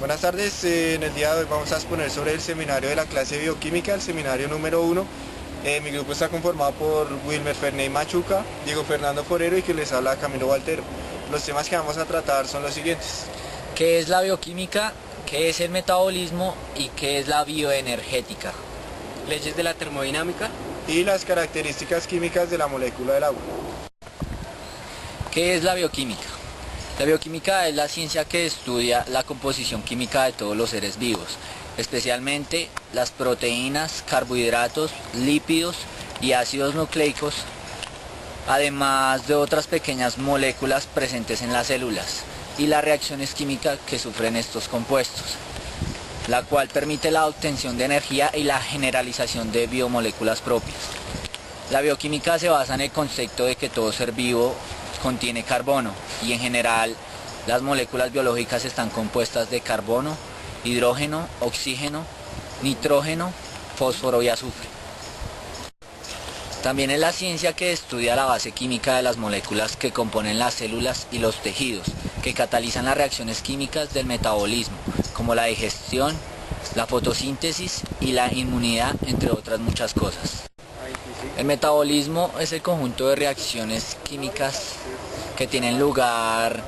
Buenas tardes, en el día de hoy vamos a exponer sobre el seminario de la clase de bioquímica, el seminario número 1. Mi grupo está conformado por Wilmer Ferney Machuca, Diego Fernando Forero y que les habla Camilo Valtero. Los temas que vamos a tratar son los siguientes. ¿Qué es la bioquímica? ¿Qué es el metabolismo? ¿Y qué es la bioenergética? Leyes de la termodinámica Y las características químicas de la molécula del agua. ¿Qué es la bioquímica? La bioquímica es la ciencia que estudia la composición química de todos los seres vivos, especialmente las proteínas, carbohidratos, lípidos y ácidos nucleicos, además de otras pequeñas moléculas presentes en las células y las reacciones químicas que sufren estos compuestos, la cual permite la obtención de energía y la generalización de biomoléculas propias. La bioquímica se basa en el concepto de que todo ser vivo contiene carbono y en general las moléculas biológicas están compuestas de carbono, hidrógeno, oxígeno, nitrógeno, fósforo y azufre. También es la ciencia que estudia la base química de las moléculas que componen las células y los tejidos, que catalizan las reacciones químicas del metabolismo, como la digestión, la fotosíntesis y la inmunidad, entre otras muchas cosas. El metabolismo es el conjunto de reacciones químicas que tienen lugar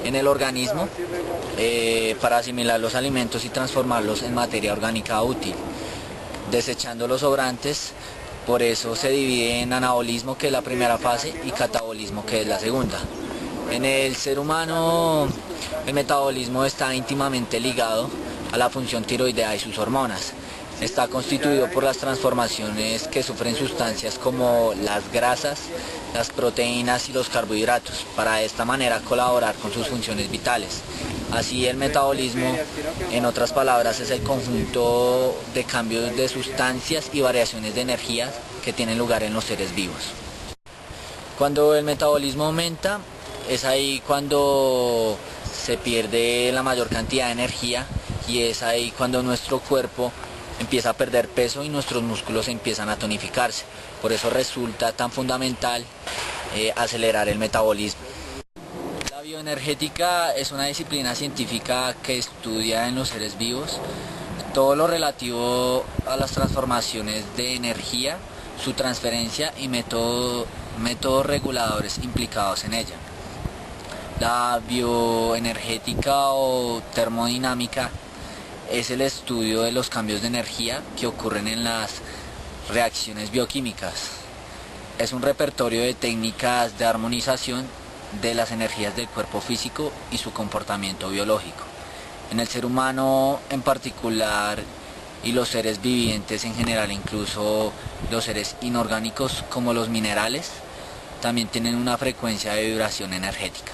en el organismo para asimilar los alimentos y transformarlos en materia orgánica útil, desechando los sobrantes. Por eso se divide en anabolismo, que es la primera fase, y catabolismo, que es la segunda. En el ser humano, el metabolismo está íntimamente ligado a la función tiroidea y sus hormonas. Está constituido por las transformaciones que sufren sustancias como las grasas, las proteínas y los carbohidratos, para de esta manera colaborar con sus funciones vitales. Así, el metabolismo, en otras palabras, es el conjunto de cambios de sustancias y variaciones de energía que tienen lugar en los seres vivos. Cuando el metabolismo aumenta, es ahí cuando se pierde la mayor cantidad de energía y es ahí cuando nuestro cuerpo empieza a perder peso y nuestros músculos empiezan a tonificarse. Por eso resulta tan fundamental acelerar el metabolismo. La bioenergética es una disciplina científica que estudia en los seres vivos todo lo relativo a las transformaciones de energía, su transferencia y métodos reguladores implicados en ella. La bioenergética o termodinámica es el estudio de los cambios de energía que ocurren en las reacciones bioquímicas. Es un repertorio de técnicas de armonización de las energías del cuerpo físico y su comportamiento biológico. En el ser humano en particular y los seres vivientes en general, incluso los seres inorgánicos como los minerales, también tienen una frecuencia de vibración energética.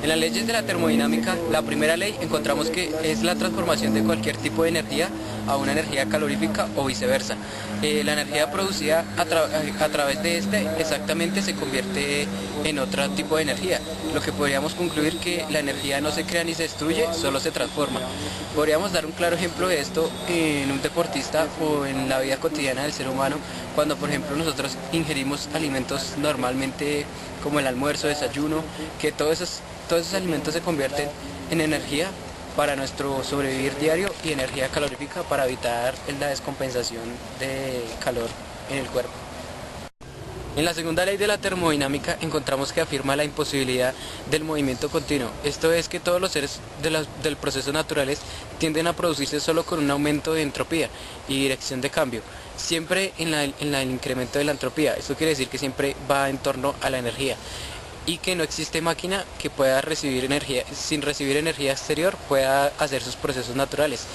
En las leyes de la termodinámica, la primera ley encontramos que es la transformación de cualquier tipo de energía a una energía calorífica o viceversa. La energía producida a través de exactamente se convierte en otro tipo de energía, lo que podríamos concluir que la energía no se crea ni se destruye, solo se transforma. Podríamos dar un claro ejemplo de esto en un deportista o en la vida cotidiana del ser humano, cuando por ejemplo nosotros ingerimos alimentos normalmente como el almuerzo, desayuno, que todos esos alimentos se convierten en energía para nuestro sobrevivir diario y energía calorífica para evitar la descompensación de calor en el cuerpo. En la segunda ley de la termodinámica encontramos que afirma la imposibilidad del movimiento continuo. Esto es que todos los seres del proceso naturales tienden a producirse solo con un aumento de entropía y dirección de cambio, siempre en el incremento de la entropía. Esto quiere decir que siempre va en torno a la energía y que no existe máquina que pueda recibir energía, sin recibir energía exterior, pueda hacer sus procesos naturales.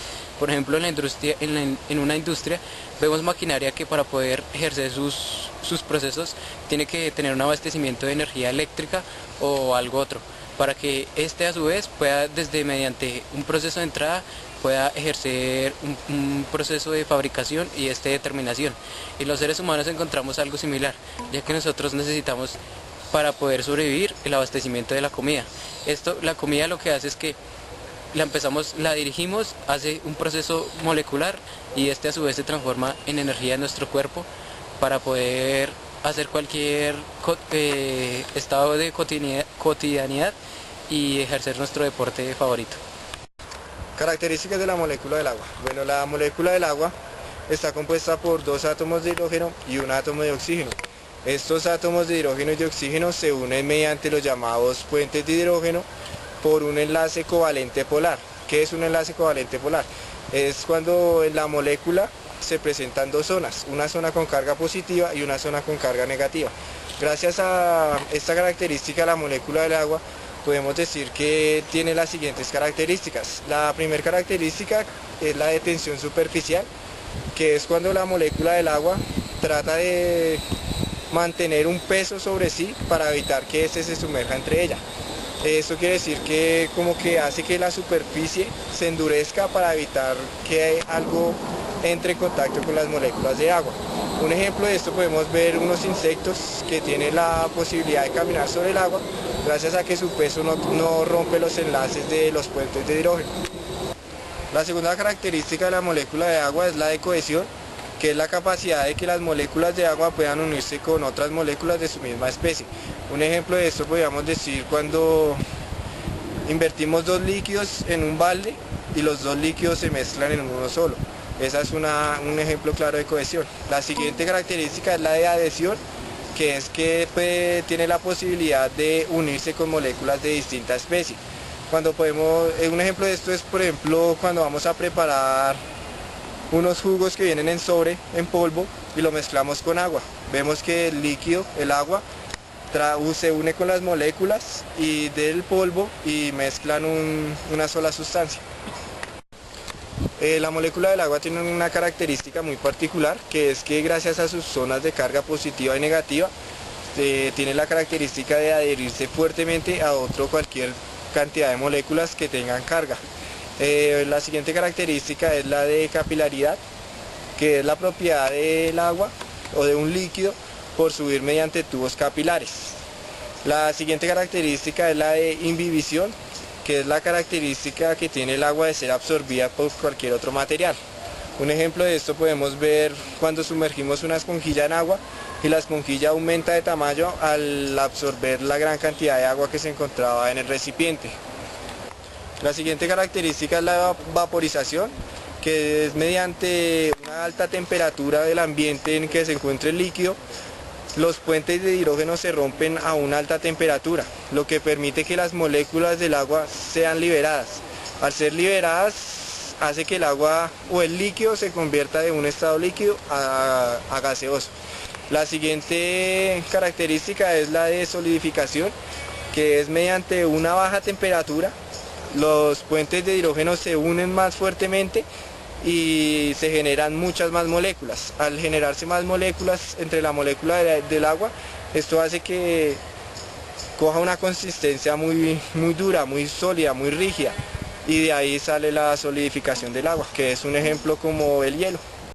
Por ejemplo, en una industria vemos maquinaria que para poder ejercer sus procesos tiene que tener un abastecimiento de energía eléctrica o algo otro, para que a su vez pueda mediante un proceso de entrada pueda ejercer un proceso de fabricación y de terminación. En los seres humanos encontramos algo similar, ya que nosotros necesitamos para poder sobrevivir el abastecimiento de la comida. La comida lo que hace es que la dirigimos, hace un proceso molecular y a su vez se transforma en energía en nuestro cuerpo para poder hacer cualquier estado de cotidianidad y ejercer nuestro deporte favorito. Características de la molécula del agua. Bueno, la molécula del agua está compuesta por 2 átomos de hidrógeno y un átomo de oxígeno. Estos átomos de hidrógeno y de oxígeno se unen mediante los llamados puentes de hidrógeno por un enlace covalente polar. ¿Qué es un enlace covalente polar? Es cuando en la molécula se presentan 2 zonas, una zona con carga positiva y una zona con carga negativa. Gracias a esta característica, la molécula del agua podemos decir que tiene las siguientes características. La primera característica es la de tensión superficial, que es cuando la molécula del agua trata de mantener un peso sobre sí para evitar que éste se sumerja entre ella. Esto quiere decir que como que hace que la superficie se endurezca para evitar que algo entre en contacto con las moléculas de agua. Un ejemplo de esto podemos ver unos insectos que tienen la posibilidad de caminar sobre el agua gracias a que su peso no rompe los enlaces de los puentes de hidrógeno. La segunda característica de la molécula de agua es la de cohesión, que es la capacidad de que las moléculas de agua puedan unirse con otras moléculas de su misma especie. Un ejemplo de esto podríamos decir cuando invertimos 2 líquidos en un balde y los 2 líquidos se mezclan en uno solo. Ese es un ejemplo claro de cohesión. La siguiente característica es la de adhesión, que es que tiene la posibilidad de unirse con moléculas de distinta especie. Un ejemplo de esto es, por ejemplo, cuando vamos a preparar unos jugos que vienen en sobre, en polvo, y lo mezclamos con agua. Vemos que el líquido, el agua, se une con las moléculas y del polvo y mezclan una sola sustancia. La molécula del agua tiene una característica muy particular, que es que gracias a sus zonas de carga positiva y negativa, tiene la característica de adherirse fuertemente a cualquier cantidad de moléculas que tengan carga. La siguiente característica es la de capilaridad, que es la propiedad del agua o de un líquido por subir mediante tubos capilares. La siguiente característica es la de imbibición, que es la característica que tiene el agua de ser absorbida por cualquier otro material. Un ejemplo de esto podemos ver cuando sumergimos una esponjilla en agua y la esponjilla aumenta de tamaño al absorber la gran cantidad de agua que se encontraba en el recipiente. La siguiente característica es la vaporización, que es mediante una alta temperatura del ambiente en que se encuentre el líquido, los puentes de hidrógeno se rompen a una alta temperatura, lo que permite que las moléculas del agua sean liberadas. Al ser liberadas, hace que el agua o el líquido se convierta de un estado líquido a gaseoso. La siguiente característica es la de solidificación, que es mediante una baja temperatura, los puentes de hidrógeno se unen más fuertemente y se generan muchas más moléculas. Al generarse más moléculas entre la molécula del agua, esto hace que coja una consistencia muy dura, muy sólida, muy rígida, y de ahí sale la solidificación del agua, que es un ejemplo como el hielo.